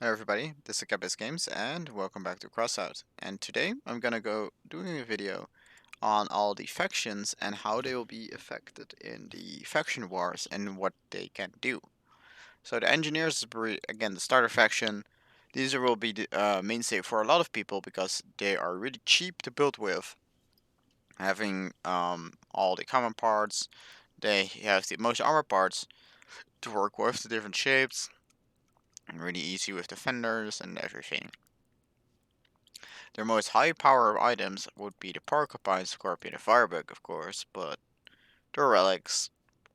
Hello everybody, this is Gabis Games and welcome back to Crossout. And today I'm gonna go doing a video on all the factions and how they will be affected in the faction wars and what they can do. So the engineers, again the starter faction, these will be the mainstay for a lot of people because they are really cheap to build with. Having all the common parts, they have the most armor parts to work with, the different shapes, and really easy with defenders and everything. Their most high power items would be the Porcupine, Scorpion, and Firebug, of course, but the relics,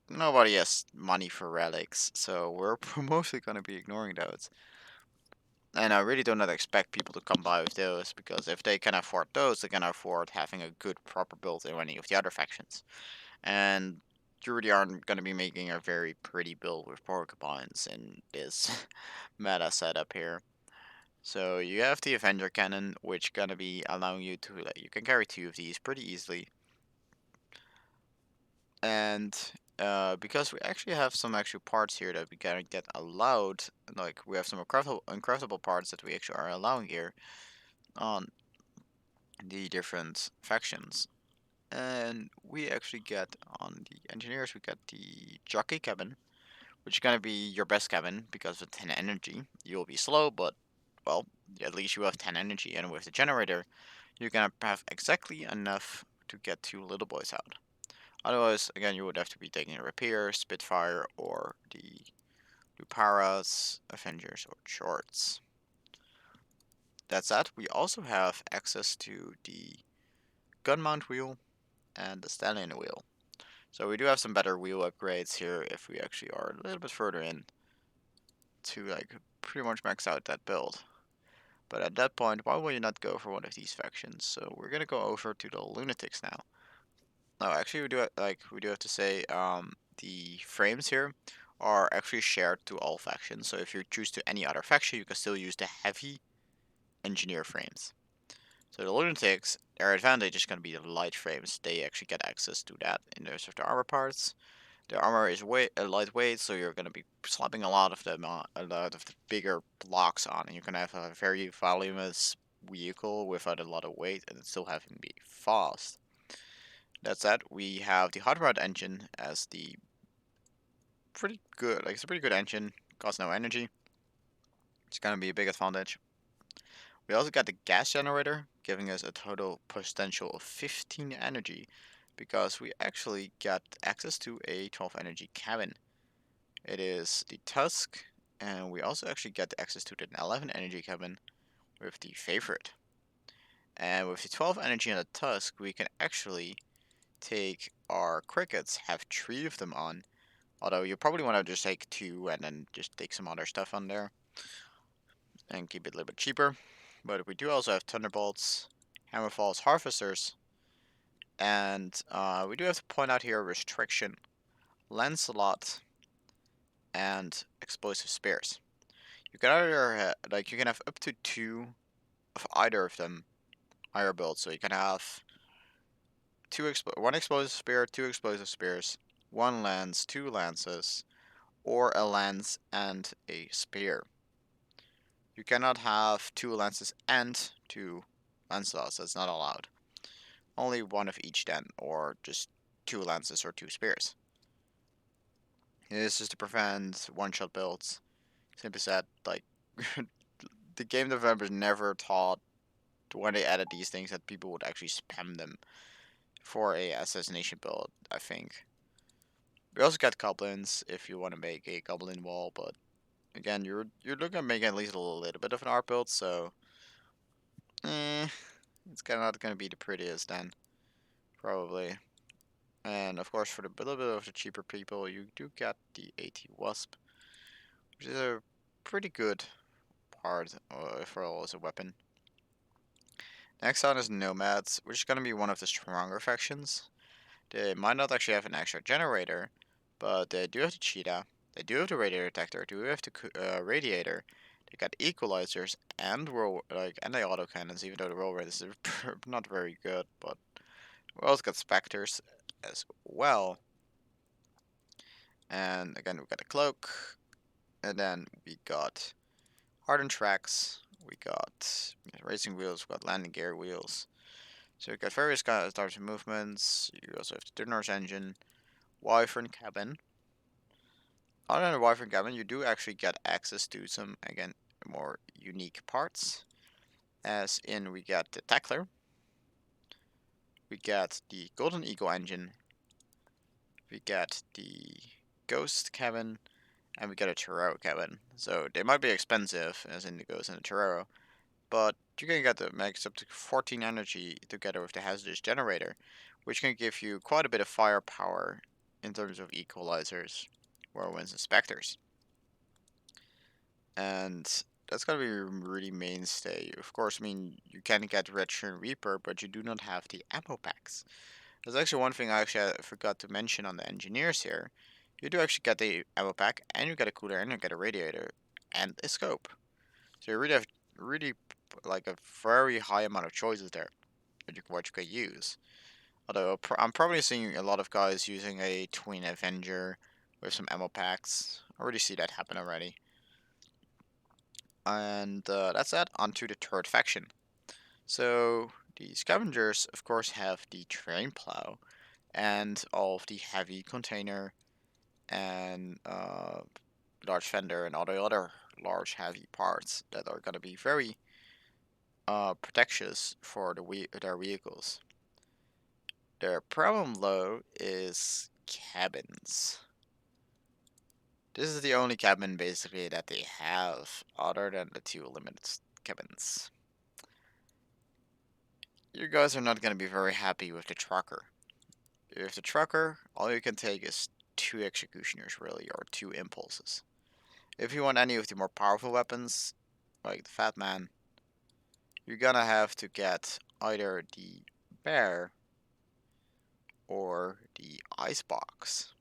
nobody has money for relics, so we're mostly going to be ignoring those. And I really do not expect people to come by with those, because if they can afford those, they can afford having a good, proper build in any of the other factions. And you really aren't going to be making a very pretty build with Porcupines in this meta setup here. So you have the Avenger Cannon, which gonna be allowing you to you can carry two of these pretty easily, and because we actually have some actual parts here that we can get allowed, like we have some uncraftable parts that we actually are allowing here on the different factions, and we actually get on the engineers we get the jockey cabin, which is gonna be your best cabin because with 10 energy you'll be slow, but well, at least you have 10 energy, and with the generator you're gonna have exactly enough to get two little boys out. Otherwise, again, you would have to be taking a Repair, Spitfire, or the Luparas, Avengers, or Shorts. That said, we also have access to the Gun Mount wheel and the Stallion wheel. So we do have some better wheel upgrades here if we actually are a little bit further in to like pretty much max out that build. But at that point, why will you not go for one of these factions? So we're gonna go over to the Loonatics now. No, actually, we do have to say the frames here are actually shared to all factions. So if you choose to any other faction, you can still use the heavy engineer frames. So the Lunatics, their advantage is going to be the light frames. They actually get access to that in terms of the armor parts. The armor is lightweight, so you're going to be slapping a lot of them on, a lot of the bigger blocks on, and you're going to have a very voluminous vehicle without a lot of weight, and it's still having to be fast. That said, we have the hot rod engine as the pretty good, like it's a pretty good engine, costs no energy. It's gonna be a big advantage. We also got the gas generator, giving us a total potential of 15 energy, because we actually got access to a 12 energy cabin. It is the Tusk, and we also actually get access to the 11 energy cabin with the favorite. And with the 12 energy on the Tusk, we can actually take our crickets, have 3 of them on. Although you probably want to just take 2 and then just take some other stuff on there and keep it a little bit cheaper. But we do also have Thunderbolts, Hammerfalls, Harvesters, and we do have to point out here Restriction, Lancelot, and Explosive Spears. You can either you can have up to 2 of either of them higher builds. So you can have one explosive spear, 2 explosive spears, 1 lance, 2 lances, or a lance and a spear. You cannot have 2 lances and 2 lancelets. That's not allowed. Only one of each then, or just 2 lances or 2 spears. This is to prevent one-shot builds. Simply said, like the game developers never thought when they added these things that people would actually spam them for a assassination build. I think. We also got goblins if you want to make a goblin wall, but again, you're looking at making at least a little bit of an art build, so it's kind of not gonna be the prettiest then, probably. And of course, for the little bit of the cheaper people, you do get the AT Wasp, which is a pretty good part for all as a weapon. Next on is Nomads, which is gonna be one of the stronger factions. They might not actually have an extra generator, but they do have the cheetah. They do have the radiator detector. They do have the radiator. They got equalizers and and the autocannons, even though the roll rate is not very good. But we also got specters as well. And again, we got a cloak, and then we got hardened tracks. We got racing wheels. We got landing gear wheels. So we got various types of movements. You also have the Dinner's engine, Wyvern cabin. Other than the Wyvern cabin, you do actually get access to some, again, more unique parts. As in, we get the Tackler, we get the Golden Eagle engine, we get the Ghost cabin, and we get a Torero cabin. So they might be expensive, as in the Ghost and the Torero, but you can get the max up to 14 energy together with the hazardous generator, which can give you quite a bit of firepower in terms of equalizers, whirlwinds, and specters. And that's gonna be a really mainstay. Of course, I mean, you can get Return Reaper, but you do not have the ammo packs. There's actually one thing I forgot to mention on the engineers here. You do actually get the ammo pack, and you get a cooler, and you get a radiator, and a scope. So you really have really like a very high amount of choices there what you could use. Although I'm probably seeing a lot of guys using a Twin Avenger with some ammo packs. I already see that happen already. And that's that. Onto the third faction. So the Scavengers, of course, have the terrain plow and all of the heavy container and large fender and all the other large heavy parts that are going to be very protectious for their vehicles. Their problem though is cabins. This is the only cabin basically that they have other than the two limited cabins. You guys are not going to be very happy with the trucker. With the trucker, all you can take is 2 executioners really, or 2 impulses. If you want any of the more powerful weapons, like the Fat Man, you're gonna have to get either the bear or the icebox.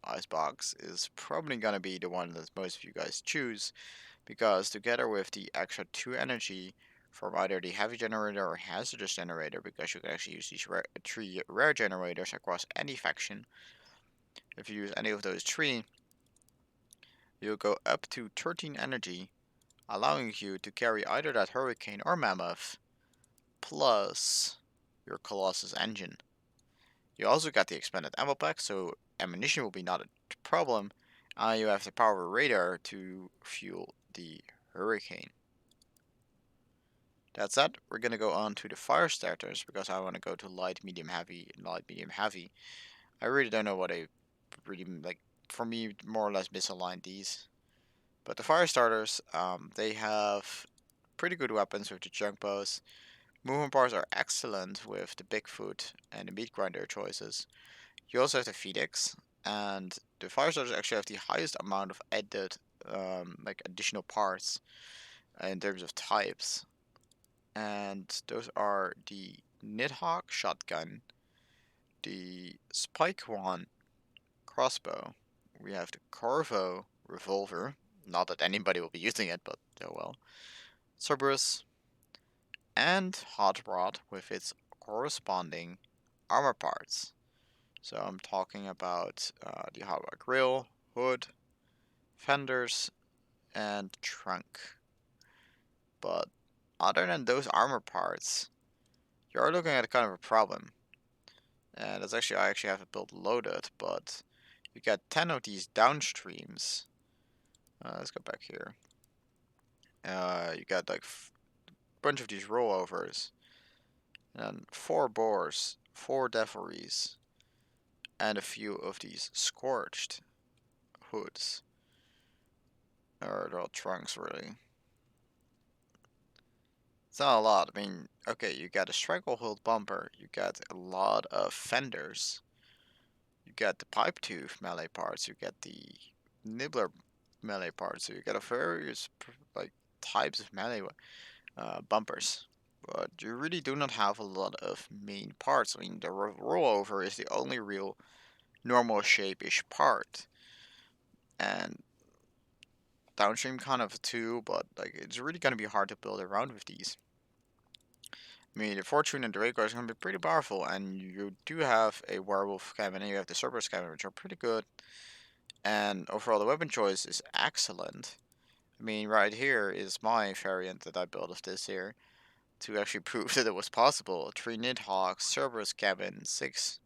Icebox is probably gonna be the one that most of you guys choose, because together with the extra 2 energy from either the heavy generator or hazardous generator, because you can actually use these 3 rare generators across any faction. If you use any of those 3, you'll go up to 13 energy, allowing you to carry either that Hurricane or Mammoth, plus your Colossus engine. You also got the expanded ammo pack, so ammunition will be not a problem. You have the power radar to fuel the Hurricane. That said, we're gonna go on to the fire starters because I want to go to light, medium, heavy, and light, medium, heavy. I really don't know what I really like. For me, more or less misaligned these. But the fire starters, they have pretty good weapons with the junk bows. Movement bars are excellent with the Bigfoot and the meat grinder choices. You also have the Phoenix, and the fire starters actually have the highest amount of added, like additional parts in terms of types. And those are the Nidhogg shotgun, the Spike One crossbow. We have the Corvo revolver. Not that anybody will be using it, but oh well. Cerberus, and Hot Rod with its corresponding armor parts. So I'm talking about the Hot Rod grill, hood, fenders, and trunk. But other than those armor parts, you're looking at kind of a problem. And that's actually, I actually have it built loaded, but you get 10 of these downstreams. Let's go back here. You got like a bunch of these rollovers, and 4 boars, 4 devilries, and a few of these scorched hoods. Or they're all trunks, really. It's not a lot. I mean, okay, you got a stranglehold bumper, you got a lot of fenders, you got the pipe tooth melee parts, you get the nibbler melee parts, so you got a various like types of melee bumpers. But you really do not have a lot of main parts. I mean, the rollover is the only real normal shape-ish part, and downstream kind of too. But like, it's really gonna be hard to build around with these. I mean, the Fortune and Draco is going to be pretty powerful, and you do have a Werewolf cabin, and you have the Cerberus cabin, which are pretty good. And overall, the weapon choice is excellent. I mean, right here is my variant that I built of this here to actually prove that it was possible. 3 Nidhoggs, Cerberus cabin, 6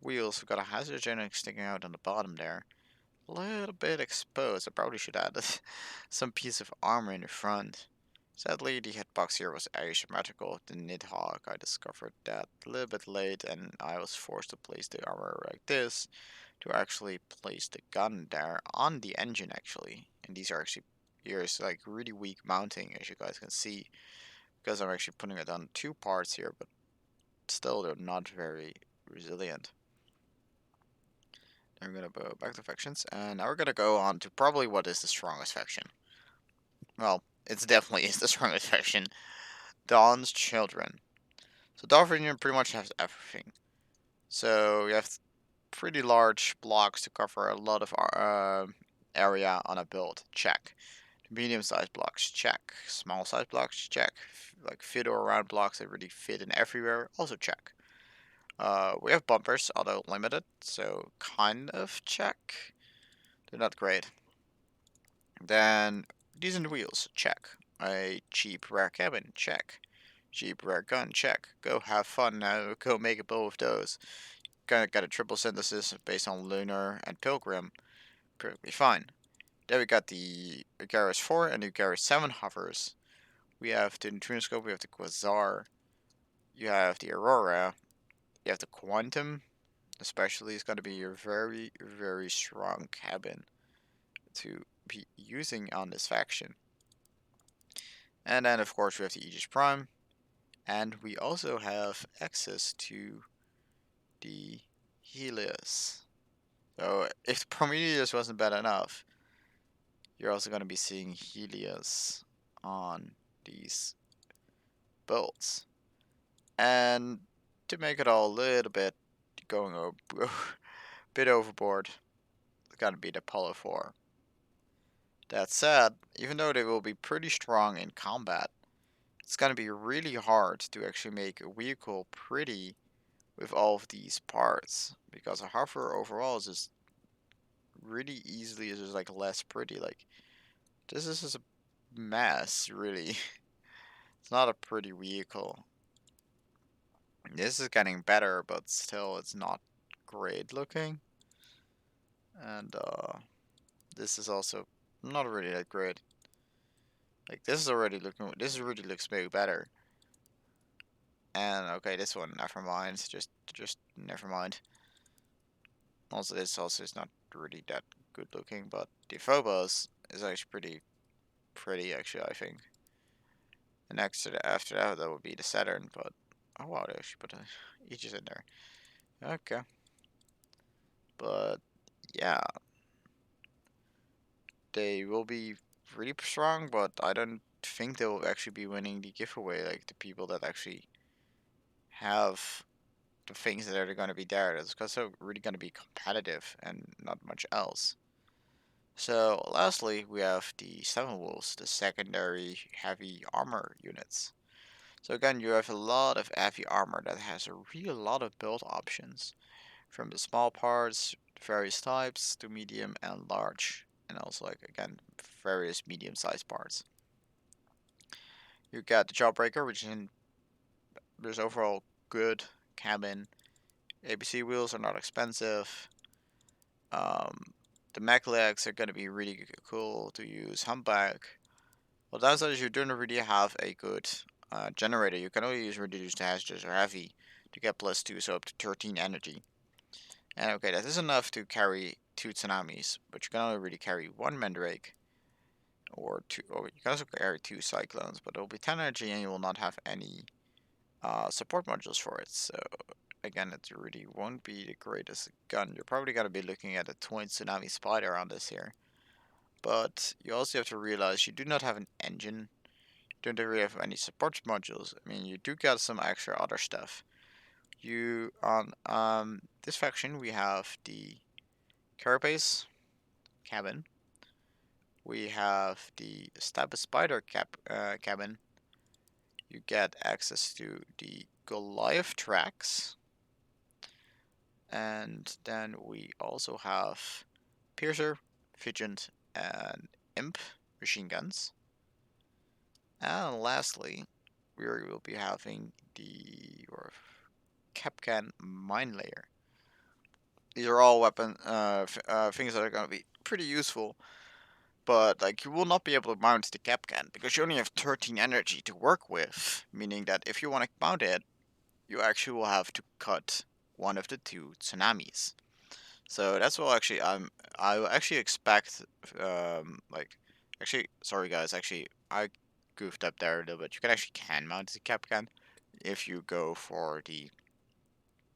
wheels. We've got a hazardogenic sticking out on the bottom there. A little bit exposed. I probably should add some piece of armor in the front. Sadly, the hitbox here was asymmetrical with the Nidhogg. I discovered that a little bit late, and I was forced to place the armor like this to actually place the gun there on the engine, actually. And these are actually here's like really weak mounting, as you guys can see, because I'm actually putting it on 2 parts here, but still they're not very resilient. Then we're gonna go back to factions, and now we're gonna go on to probably what is the strongest faction. Well, it's definitely is the strongest faction. Dawn's Children. So Dawn pretty much has everything. So you have pretty large blocks to cover a lot of area on a build. Check. Medium-sized blocks. Check. Small-sized blocks. Check. Like fit or around blocks that really fit in everywhere. Also check. We have bumpers, although limited, so kind of check. They're not great. Then decent wheels. Check. A cheap rare cabin. Check. Cheap rare gun. Check. Go have fun now. Go make a bow of those. Got a triple synthesis based on Lunar and Pilgrim. Perfectly fine. Then we got the Garrus 4 and the Garrus 7 hovers. We have the Neutrinoscope, we have the Quasar. You have the Aurora. You have the Quantum. Especially is going to be a very, very strong cabin to be using on this faction. And then, of course, we have the Aegis Prime. And we also have access to the Helios. So if the Prometheus wasn't bad enough, you're also going to be seeing Helios on these builds. And to make it all a little bit going a bit overboard, it's going to be the Apollo 4. That said, even though they will be pretty strong in combat, it's going to be really hard to actually make a vehicle pretty with all of these parts, because a hover overall is just really easily is just like less pretty. Like this is just a mess, really. It's not a pretty vehicle. This is getting better, but still it's not great looking. And this is also not really that great. Like this is already looking, this really looks way better. And okay, this one, never mind. Just never mind. Also, this also is not really that good looking, but the Phobos is actually pretty actually, I think. And next to the after that, that would be the Saturn, but oh wow, they actually put Aegis in there. Okay, but yeah, they will be really strong, but I don't think they will actually be winning the giveaway. Like the people that actually have the things that are going to be there. It's also really going to be competitive and not much else. So lastly, we have the Steppenwolfs, the secondary heavy armor units. So again, you have a lot of heavy armor that has a real lot of build options, from the small parts, various types, to medium and large, and also like again various medium-sized parts. You got the Jawbreaker, which is overall good cabin. ABC wheels are not expensive. The mech legs are going to be really cool to use. Humpback. Well, downside is you don't really have a good generator. You can only use reduced hazards or heavy to get +2, so up to 13 energy. And okay, that is enough to carry 2 tsunamis, but you can only really carry 1 Mandrake. Or 2, or you can also carry 2 cyclones, but it will be 10 energy and you will not have any support modules for it. So again, it really won't be the greatest gun. You're probably going to be looking at a twin tsunami spider on this here. But you also have to realize you do not have an engine. You don't really have any support modules. I mean, you do get some extra other stuff. You on this faction we have the carapace cabin. We have the stab spider cabin. You get access to the Goliath tracks. And then we also have Piercer, Fidget, and Imp. machine guns. And lastly, we will be having the Kapkan mine layer. These are all things that are going to be pretty useful, but like you will not be able to mount the Kapkan because you only have 13 energy to work with, meaning that if you want to mount it, you actually will have to cut one of the two tsunamis. So that's what actually I will actually expect like actually sorry guys, actually I goofed up there a little bit. You can mount the Kapkan if you go for the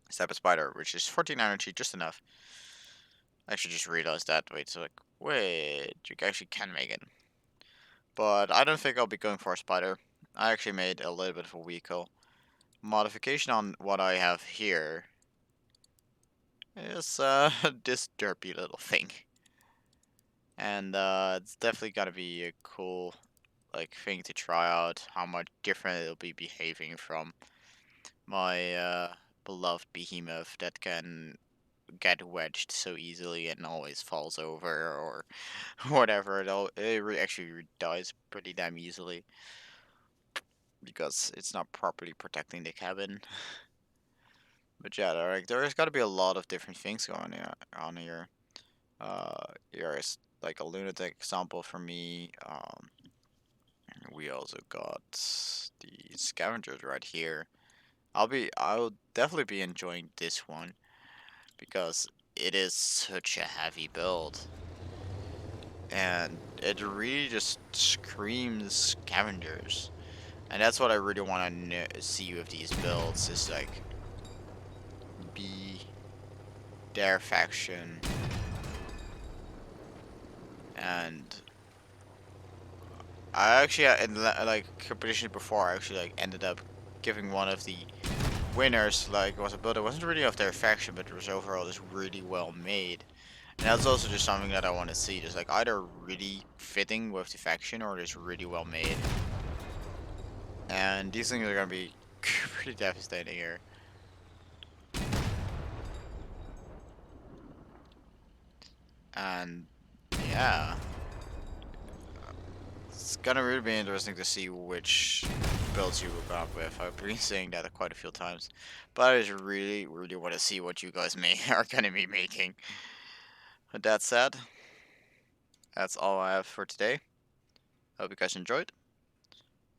Step Spider, which is 14 energy, just enough. I actually just realized that. Wait, so like, wait, you actually can make it. But I don't think I'll be going for a spider. I actually made a little bit of a vehicle. Modification on what I have here is this derpy little thing. And it's definitely gotta be a cool like thing to try out how much different it'll be behaving from my beloved behemoth that can get wedged so easily and always falls over or whatever. Actually dies pretty damn easily because it's not properly protecting the cabin. But yeah, there's got to be a lot of different things going on here. Here's like a lunatic example for me. We also got the scavengers right here. I'll definitely be enjoying this one because it is such a heavy build. And it really just screams scavengers. And that's what I really want to see with these builds is like be their faction and I actually in like competition before I actually like ended up giving one of the winners like was a build that wasn't really of their faction but it was overall just really well made. And that's also just something that I want to see, just like either really fitting with the faction or just really well made. And these things are gonna be pretty devastating here. And yeah, it's gonna really be interesting to see which builds you will come up with. I've been saying that quite a few times, but I just really, really want to see what you guys are gonna be making. With that said, that's all I have for today. Hope you guys enjoyed,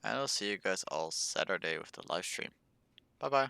and I'll see you guys all Saturday with the live stream. Bye bye.